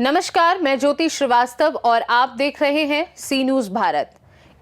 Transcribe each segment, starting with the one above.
नमस्कार, मैं ज्योति श्रीवास्तव और आप देख रहे हैं सी न्यूज भारत।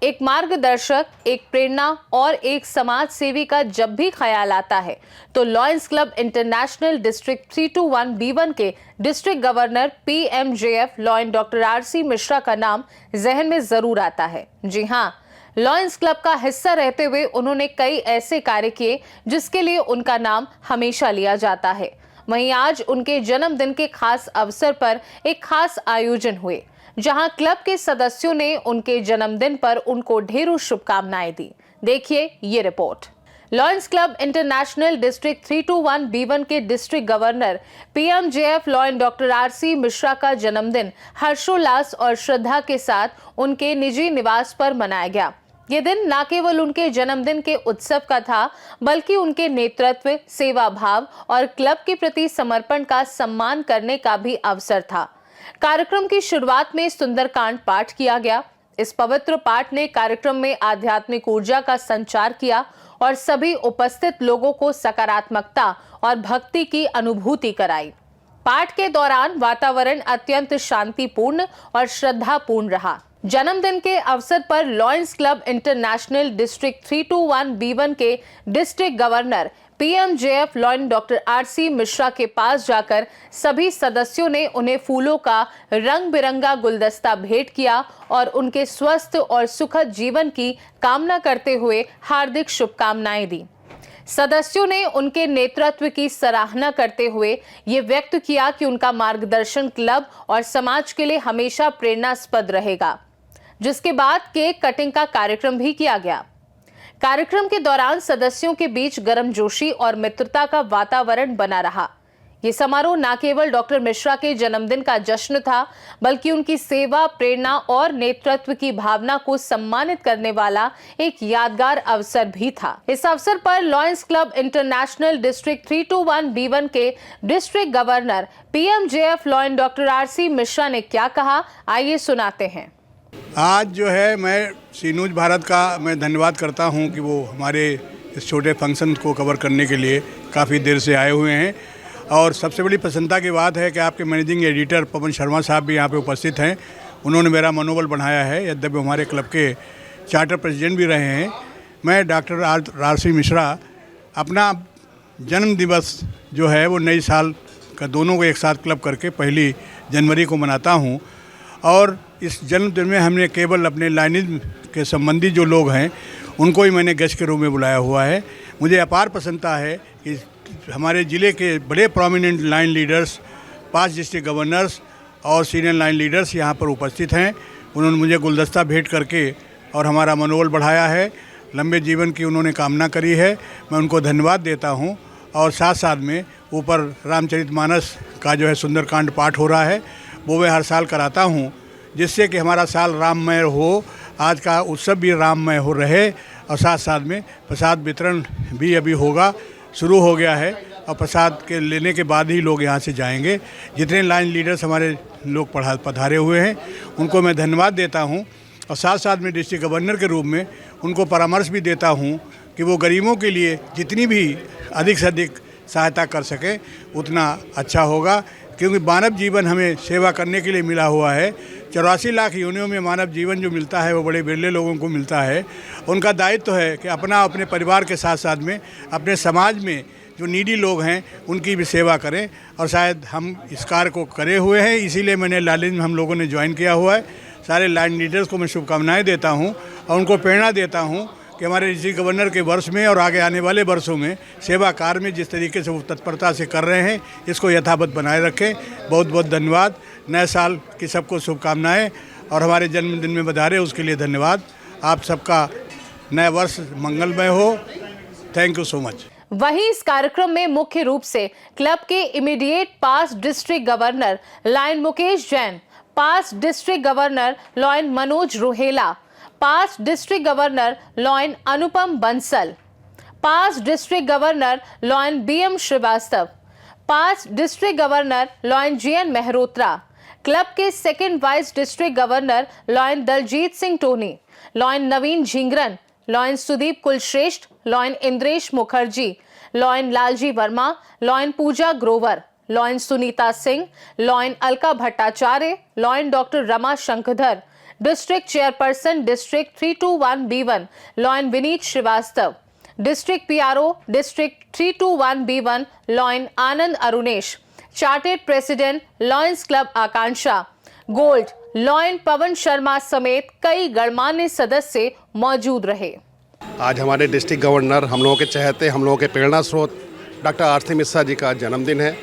एक मार्गदर्शक, एक प्रेरणा और एक समाज सेवी का जब भी ख्याल आता है तो lions club international district 321B1 के district governor PMJF lion doctor RC Mishra का नाम जहन में जरूर आता है। जी हाँ, लॉयंस क्लब का हिस्सा रहते हुए उन्होंने कई ऐसे कार्य किए जिसके लिए उनका नाम हमेशा लिया जाता है। वहीं आज उनके जन्मदिन के खास अवसर पर एक खास आयोजन हुए, जहां क्लब के सदस्यों ने उनके जन्मदिन पर उनको ढेरों शुभकामनाएं दी। देखिए ये report. Lions club international district 321B1 के district governor PMJF lion doctor RC Mishra का जन्मदिन हर्षोल्लास और श्रद्धा के साथ उनके निजी निवास पर मनाया गया। ये दिन न केवल उनके जन्मदिन के उत्सव का था, बल्कि उनके नेतृत्व, सेवा भाव और क्लब के प्रति समर्पण का सम्मान करने का भी अवसर था। कार्यक्रम की शुरुआत में सुंदरकांड पाठ किया गया। इस पवित्र पाठ ने कार्यक्रम में आध्यात्मिक ऊर्जा का संचार किया और सभी उपस्थित लोगों को सकारात्मकता और भक्ति की अनुभूति कराई। पाठ के दौरान वातावरण अत्यंत शांतिपूर्ण और श्रद्धापूर्ण रहा। जन्मदिन के अवसर पर lions club international district 321B1 के district governor PMJF lion doctor RC Mishra के पास जाकर सभी सदस्यों ने उन्हें फूलों का रंग बिरंगा गुलदस्ता भेंट किया और उनके स्वस्थ और सुखद जीवन की कामना करते हुए हार्दिक शुभकामनाएं दी। सदस्यों ने उनके नेतृत्व की सराहना करते हुए ये व्यक्त किया कि उनका मार्गदर्शन क्लब और समाज के लिए हमेशा प्रेरणास्पद रहेगा। जिसके बाद केक कटिंग का कार्यक्रम भी किया गया। कार्यक्रम के दौरान सदस्यों के बीच गर्मजोशी और मित्रता का वातावरण बना रहा। ये समारोह न केवल डॉक्टर मिश्रा के जन्मदिन का जश्न था, बल्कि उनकी सेवा, प्रेरणा और नेतृत्व की भावना को सम्मानित करने वाला एक यादगार अवसर भी था। इस अवसर पर lions club international district 321B1 के district governor PMJF lion doctor RC Mishra ने क्या कहा, आइए सुनाते हैं। आज जो है मैं सी न्यूज़ भारत का मैं धन्यवाद करता हूं कि वो हमारे इस छोटे फंक्शन को कवर करने के लिए काफ़ी देर से आए हुए हैं। और सबसे बड़ी प्रसन्नता की बात है कि आपके मैनेजिंग एडिटर पवन शर्मा साहब भी यहाँ पे उपस्थित हैं। उन्होंने मेरा मनोबल बढ़ाया है, यद्यपि हमारे क्लब के चार्टर प्रेसिडेंट भी रहे हैं। मैं डॉक्टर RC मिश्रा अपना जन्म दिवस जो है वो नए साल का दोनों को एक साथ क्लब करके 1 जनवरी को मनाता हूँ। और इस जन्मदिन में हमने केवल अपने लाइनिज्म के संबंधी जो लोग हैं उनको ही मैंने गेस्ट के रूप में बुलाया हुआ है। मुझे अपार प्रसन्नता है कि हमारे ज़िले के बड़े prominent line leaders, 5 district governors और सीनियर लाइन लीडर्स यहाँ पर उपस्थित हैं। उन्होंने मुझे गुलदस्ता भेंट करके और हमारा मनोबल बढ़ाया है। लंबे जीवन की उन्होंने कामना करी है, मैं उनको धन्यवाद देता हूँ। और साथ साथ में ऊपर रामचरितमानस का जो है सुंदरकांड पाठ हो रहा है, वो मैं हर साल कराता हूँ, जिससे कि हमारा साल राममय हो। आज का उत्सव भी राममय हो रहे। और साथ साथ में प्रसाद वितरण भी अभी होगा, शुरू हो गया है। और प्रसाद के लेने के बाद ही लोग यहाँ से जाएंगे। जितने लाइन लीडर्स हमारे लोग पधारे हुए हैं उनको मैं धन्यवाद देता हूँ। और साथ साथ में डिस्ट्रिक्ट गवर्नर के रूप में उनको परामर्श भी देता हूँ कि वो गरीबों के लिए जितनी भी अधिक से अधिक सहायता कर सकें उतना अच्छा होगा, क्योंकि मानव जीवन हमें सेवा करने के लिए मिला हुआ है। 84 लाख योनियों में मानव जीवन जो मिलता है वो बड़े बिरले लोगों को मिलता है। उनका दायित्व तो है कि अपने परिवार के साथ साथ में अपने समाज में जो नीडी लोग हैं उनकी भी सेवा करें। और शायद हम इस कार्य को करे हुए हैं, इसीलिए मैंने लाइनिज्म हम लोगों ने ज्वाइन किया हुआ है। सारे लाइन लीडर्स को मैं शुभकामनाएँ देता हूँ और उनको प्रेरणा देता हूँ कि हमारे डिस्ट्रिक्ट गवर्नर के वर्ष में और आगे आने वाले वर्षों में सेवा कार्य में जिस तरीके से वो तत्परता से कर रहे हैं, इसको यथावत बनाए रखें। बहुत बहुत धन्यवाद। नए साल की सबको शुभकामनाएं और हमारे जन्मदिन में बधाई, उसके लिए धन्यवाद। आप सबका नया वर्ष मंगलमय हो। Thank you so much. वहीं इस कार्यक्रम में मुख्य रूप से क्लब के immediate past district governor lion Mukesh Jain, past district governor lion Manoj Rohela, past district governor lion Anupam Bansal, past district governor lion BM Srivastava, past district governor lion GN Mehrotra, club के 2nd vice district governor lion Daljit Singh Tony, lion Naveen Jhingran, lion Sudeep Kulshreshtha, lion Indresh Mukherjee, lion Lalji Verma, lion Pooja Grover, lion Sunita Singh, lion Alka Bhattacharya, lion doctor Rama Shankhdhar, district chairperson district 321B1 lion Vineet Srivastava, district PRO district 321B1 lion Anand Arunesh, chartered president lions club Akanksha, gold lion Pawan Sharma समेत कई गणमान्य सदस्य मौजूद रहे। आज हमारे district governor, हम लोगों के चहेते, हम लोगों के प्रेरणा स्रोत डॉक्टर आरसी मिश्रा जी का जन्मदिन है।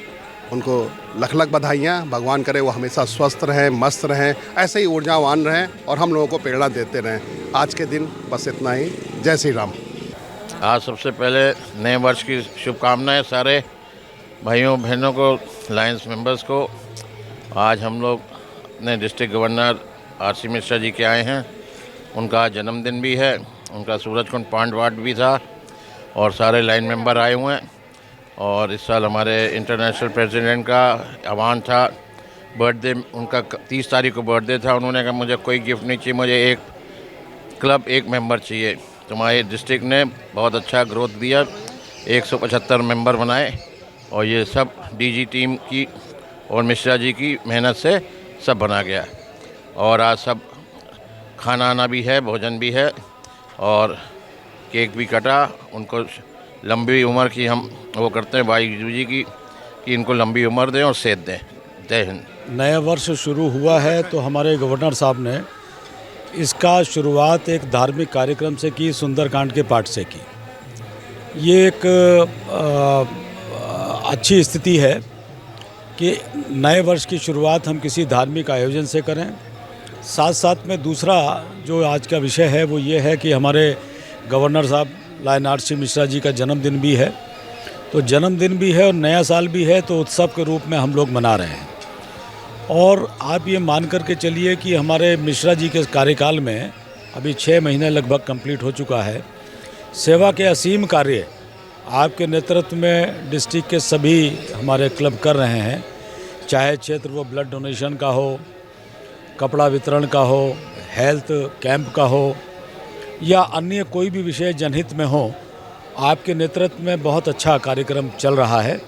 उनको लख लख बधाइयाँ। भगवान करे वो हमेशा स्वस्थ रहें, मस्त रहें, ऐसे ही ऊर्जावान रहें और हम लोगों को प्रेरणा देते रहें। आज के दिन बस इतना ही। जय श्री राम। आज सबसे पहले नए वर्ष की शुभकामनाएं सारे भाइयों बहनों को, लायंस मेंबर्स को। आज हम लोग अपने district governor RC Mishra ji के आए हैं। उनका जन्मदिन भी है, उनका सूरजकुंड पॉइंट वार्ड भी था और सारे लाइन मेंबर आए हुए हैं। और इस साल हमारे इंटरनेशनल प्रेसिडेंट का आह्वान था, बर्थडे उनका 30 तारीख को बर्थडे था। उन्होंने कहा मुझे कोई गिफ्ट नहीं चाहिए, मुझे एक क्लब, एक मेंबर चाहिए। तो हमारे डिस्ट्रिक्ट ने बहुत अच्छा ग्रोथ दिया, 175 मेंबर बनाए और ये सब डीजी टीम की और मिश्रा जी की मेहनत से सब बना गया। और आज सब खाना आना भी है, भोजन भी है और केक भी कटा। उनको लंबी उम्र की हम वो करते हैं वाहिगुरु जी की कि इनको लंबी उम्र दें और सेहत दें। जय हिंद। नया वर्ष शुरू हुआ है तो हमारे गवर्नर साहब ने इसका शुरुआत एक धार्मिक कार्यक्रम से की, सुंदरकांड के पाठ से की। ये एक अच्छी स्थिति है कि नए वर्ष की शुरुआत हम किसी धार्मिक आयोजन से करें। साथ साथ में दूसरा जो आज का विषय है वो ये है कि हमारे गवर्नर साहब लायन आरसी मिश्रा जी का जन्मदिन भी है। तो जन्मदिन भी है और नया साल भी है, तो उत्सव के रूप में हम लोग मना रहे हैं। और आप ये मान कर के चलिए कि हमारे मिश्रा जी के कार्यकाल में अभी 6 महीने लगभग कंप्लीट हो चुका है। सेवा के असीम कार्य आपके नेतृत्व में डिस्ट्रिक्ट के सभी हमारे क्लब कर रहे हैं, चाहे क्षेत्र वो ब्लड डोनेशन का हो, कपड़ा वितरण का हो, हेल्थ कैंप का हो या अन्य कोई भी विषय जनहित में हो। आपके नेतृत्व में बहुत अच्छा कार्यक्रम चल रहा है।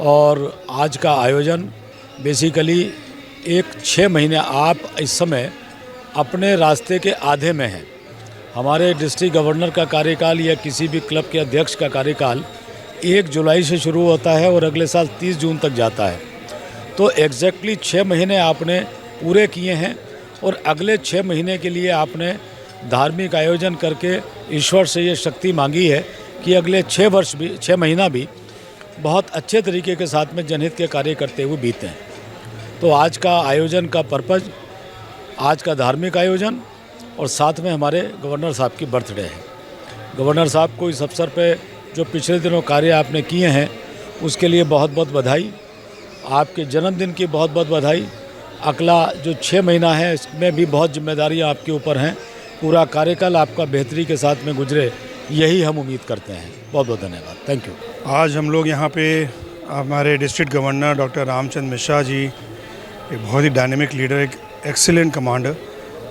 और आज का आयोजन बेसिकली एक 6 महीने आप इस समय अपने रास्ते के आधे में हैं। हमारे डिस्ट्रिक्ट गवर्नर का कार्यकाल या किसी भी क्लब के अध्यक्ष का कार्यकाल 1 जुलाई से शुरू होता है और अगले साल 30 जून तक जाता है। तो एग्जैक्टली 6 महीने आपने पूरे किए हैं और अगले 6 महीने के लिए आपने धार्मिक आयोजन करके ईश्वर से ये शक्ति मांगी है कि अगले 6 महीना भी बहुत अच्छे तरीके के साथ में जनहित के कार्य करते हुए बीते हैं। तो आज का आयोजन का पर्पज़, आज का धार्मिक आयोजन और साथ में हमारे गवर्नर साहब की बर्थडे है। गवर्नर साहब को इस अवसर पे जो पिछले दिनों कार्य आपने किए हैं उसके लिए बहुत बहुत बधाई। आपके जन्मदिन की बहुत बहुत बधाई। अगला जो 6 महीना है इसमें भी बहुत जिम्मेदारियां आपके ऊपर हैं। पूरा कार्यकाल आपका बेहतरी के साथ में गुजरे, यही हम उम्मीद करते हैं। बहुत बहुत धन्यवाद। Thank you. आज हम लोग यहाँ पे हमारे district governor doctor Ramchandra Mishra ji, एक बहुत ही डायनेमिक लीडर, एक एक्सीलेंट कमांडर,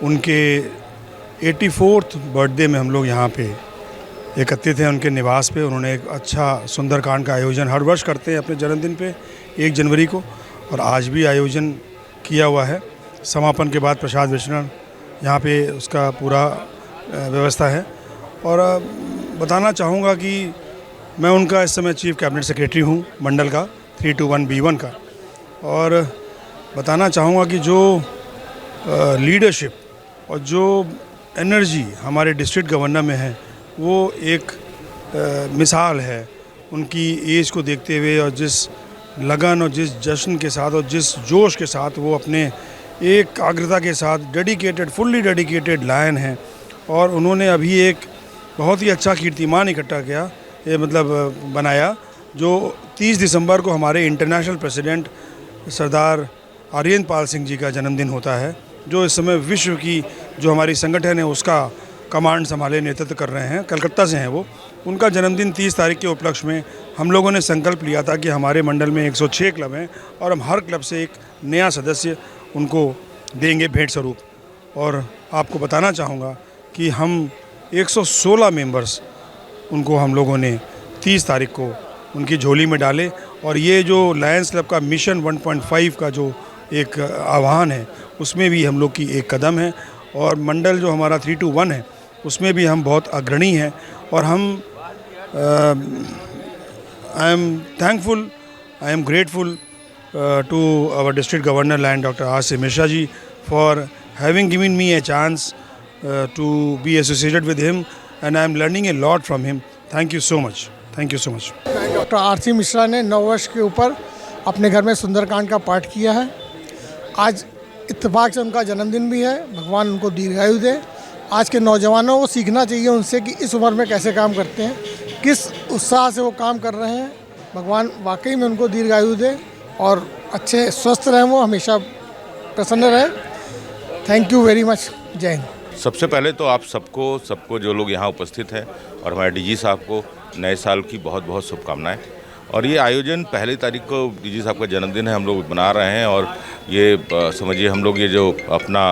उनके 84th बर्थडे में हम लोग यहाँ पे एकत्रित हैं उनके निवास पे। उन्होंने एक अच्छा सुंदरकांड का आयोजन हर वर्ष करते हैं अपने जन्मदिन पे 1 जनवरी को, और आज भी आयोजन किया हुआ है। समापन के बाद प्रसाद वितरण यहाँ पे उसका पूरा व्यवस्था है। और बताना चाहूँगा कि मैं उनका इस समय चीफ कैबिनेट सेक्रेटरी हूँ मंडल का 321B1 का। और बताना चाहूँगा कि जो लीडरशिप और जो एनर्जी हमारे डिस्ट्रिक्ट गवर्नर में है वो एक मिसाल है। उनकी एज को देखते हुए और जिस लगन और जिस जश्न के साथ और जिस जोश के साथ वो अपने एकाग्रता के साथ फुल्ली डेडिकेटेड लायन हैं। और उन्होंने अभी एक बहुत ही अच्छा कीर्तिमान इकट्ठा किया, ये मतलब बनाया, जो 30 दिसंबर को हमारे इंटरनेशनल प्रेसिडेंट सरदार आर्यन पाल सिंह जी का जन्मदिन होता है, जो इस समय विश्व की जो हमारी संगठन है उसका कमांड संभाले नेतृत्व कर रहे हैं। कलकत्ता से हैं वो। उनका जन्मदिन 30 तारीख के उपलक्ष्य में हम लोगों ने संकल्प लिया था कि हमारे मंडल में 106 क्लब हैं और हम हर क्लब से एक नया सदस्य उनको देंगे भेंट स्वरूप। और आपको बताना चाहूँगा कि हम 116 मेंबर्स उनको हम लोगों ने 30 तारीख को उनकी झोली में डाले और ये जो लायंस क्लब का मिशन 1.5 का जो एक आह्वान है उसमें भी हम लोग की एक कदम है, और मंडल जो हमारा 321 है उसमें भी हम बहुत अग्रणी हैं। और हम I am thankful, I am grateful to our district governor land Dr. R.C. Mishra ji for having given me a chance to be associated with him, and I am learning a lot from him. Thank you so much. Thank you so much. Doctor RC Mishra ने 9 वर्ष के ऊपर अपने घर में सुंदरकांड का पाठ किया है। आज इत्तेफाक से उनका जन्मदिन भी है, भगवान उनको दीर्घायु दे। आज के नौजवानों को सीखना चाहिए उनसे कि इस उम्र में कैसे काम करते हैं, किस उत्साह से वो काम कर रहे हैं। भगवान वाकई में उनको दीर्घायु दे और अच्छे स्वस्थ रहें, वो हमेशा प्रसन्न रहे। Thank you very much. जय हिंद। सबसे पहले तो आप सबको जो लोग यहाँ उपस्थित हैं और हमारे डीजी साहब को नए साल की बहुत बहुत शुभकामनाएं। और ये आयोजन 1 तारीख को डीजी साहब का जन्मदिन है, हम लोग बना रहे हैं, और ये समझिए हम लोग ये जो अपना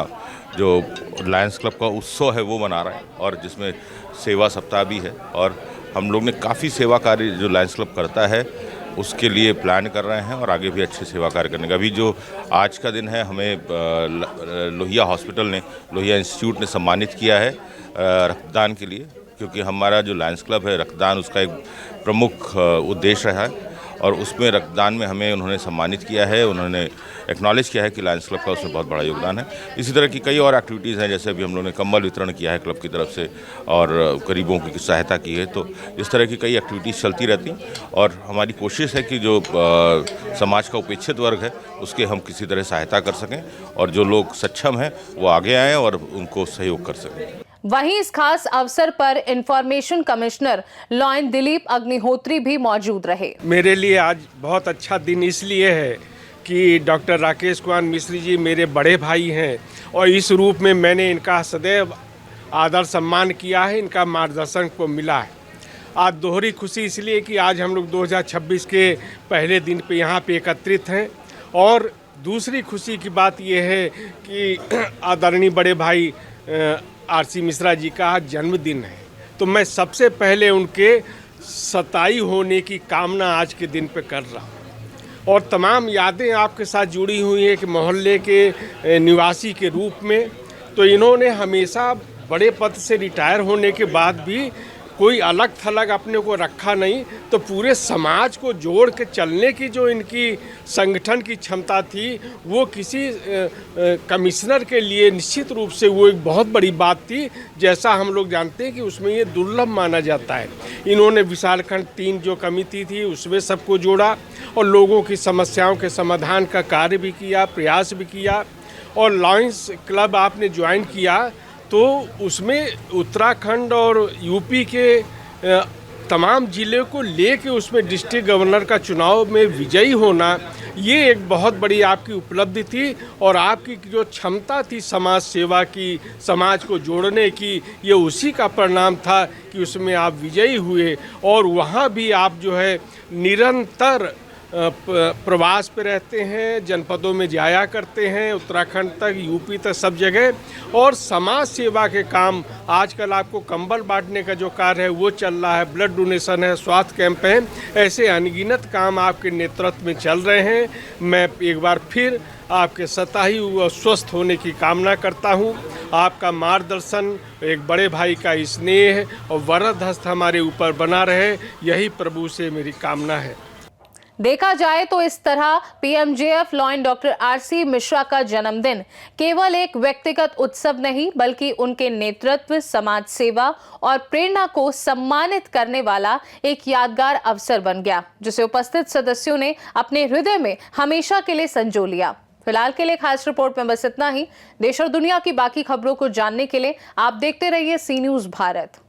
जो लायंस क्लब का उत्सव है वो मना रहे हैं, और जिसमें सेवा सप्ताह भी है। और हम लोग ने काफ़ी सेवा कार्य जो लायंस क्लब करता है उसके लिए प्लान कर रहे हैं, और आगे भी अच्छे सेवा कार्य करने का। अभी जो आज का दिन है, हमें लोहिया हॉस्पिटल ने, लोहिया इंस्टीट्यूट ने सम्मानित किया है रक्तदान के लिए, क्योंकि हमारा जो लायंस क्लब है रक्तदान उसका एक प्रमुख उद्देश्य रहा है, और उसमें रक्तदान में हमें उन्होंने सम्मानित किया है। उन्होंने एक्नॉलेज किया है कि लायंस क्लब का उसमें बहुत बड़ा योगदान है। इसी तरह की कई और एक्टिविटीज़ हैं, जैसे अभी हम लोगों ने कंबल वितरण किया है क्लब की तरफ से, और गरीबों की सहायता की है। तो इस तरह की कई एक्टिविटीज़ चलती रहती, और हमारी कोशिश है कि जो समाज का उपेक्षित वर्ग है उसके हम किसी तरह सहायता कर सकें, और जो लोग सक्षम हैं वो आगे आएँ और उनको सहयोग कर सकें। वहीं इस खास अवसर पर information commissioner lion Dilip Agnihotri भी मौजूद रहे। मेरे लिए आज बहुत अच्छा दिन इसलिए है कि डॉक्टर राकेश कुमार मिश्र जी मेरे बड़े भाई हैं, और इस रूप में मैंने इनका सदैव आदर सम्मान किया है, इनका मार्गदर्शन को मिला है। आज दोहरी खुशी इसलिए कि आज हम लोग 2026 के पहले दिन पे यहाँ पे एकत्रित हैं, और दूसरी खुशी की बात यह है कि आदरणीय बड़े भाई आरसी मिश्रा जी का जन्मदिन है। तो मैं सबसे पहले उनके 27 होने की कामना आज के दिन पे कर रहा हूँ, और तमाम यादें आपके साथ जुड़ी हुई हैं कि मोहल्ले के निवासी के रूप में तो इन्होंने हमेशा बड़े पद से रिटायर होने के बाद भी कोई अलग थलग अपने को रखा नहीं, तो पूरे समाज को जोड़ के चलने की जो इनकी संगठन की क्षमता थी वो किसी कमिश्नर के लिए निश्चित रूप से वो एक बहुत बड़ी बात थी। जैसा हम लोग जानते हैं कि उसमें ये दुर्लभ माना जाता है। इन्होंने विशालखंड 3 जो कमेटी थी उसमें सबको जोड़ा, और लोगों की समस्याओं के समाधान का कार्य भी किया, प्रयास भी किया। और लायंस क्लब आपने ज्वाइन किया तो उसमें उत्तराखंड और यूपी के तमाम ज़िले को लेके उसमें डिस्ट्रिक्ट गवर्नर का चुनाव में विजयी होना, ये एक बहुत बड़ी आपकी उपलब्धि थी, और आपकी जो क्षमता थी समाज सेवा की, समाज को जोड़ने की, ये उसी का परिणाम था कि उसमें आप विजयी हुए। और वहाँ भी आप जो है निरंतर प्रवास पे रहते हैं, जनपदों में जाया करते हैं, उत्तराखंड तक, यूपी तक, सब जगह, और समाज सेवा के काम। आजकल आपको कंबल बांटने का जो कार्य है वो चल रहा है, ब्लड डोनेशन है, स्वास्थ्य कैंप है, ऐसे अनगिनत काम आपके नेतृत्व में चल रहे हैं। मैं एक बार फिर आपके सतायु व स्वस्थ होने की कामना करता हूं। आपका मार्गदर्शन, एक बड़े भाई का स्नेह और वरद हस्त हमारे ऊपर बना रहे, यही प्रभु से मेरी कामना है। देखा जाए तो इस तरह पीएमजेएफ लॉयन डॉक्टर आरसी मिश्रा का जन्मदिन केवल एक व्यक्तिगत उत्सव नहीं, बल्कि उनके नेतृत्व, समाज सेवा और प्रेरणा को सम्मानित करने वाला एक यादगार अवसर बन गया, जिसे उपस्थित सदस्यों ने अपने हृदय में हमेशा के लिए संजो लिया। फिलहाल के लिए खास रिपोर्ट में बस इतना ही। देश और दुनिया की बाकी खबरों को जानने के लिए आप देखते रहिए सी न्यूज़ भारत।